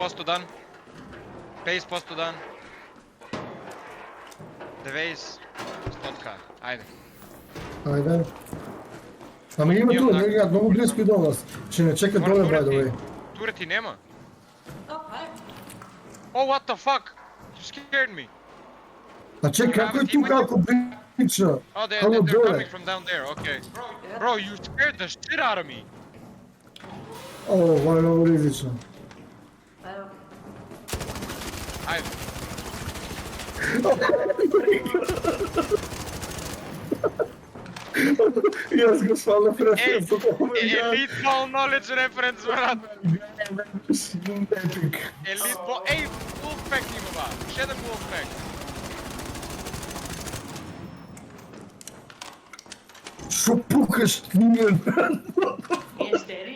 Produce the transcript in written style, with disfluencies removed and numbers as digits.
posto done. Base posto done. Devase. Stotka. Ajde. Ajde. Ама има тук, не много близко и до нас. Ще не чекат доле, by the way. Турети нема. Okay. Oh, what the fuck? You scared me. А чек, како е тук ако блича? Oh, they're Ало доле. coming from down there. Okay. Bro, you scared the shit out of me. О, ова е много ризично. Evo. Ajde. Јас го свалам референс од овој Elite ball knowledge reference, брат. Епик. Elite ball. Ej, Wolfpack има, ба. Ще еден Wolfpack. Шо пукаш, книмен? Nije steri.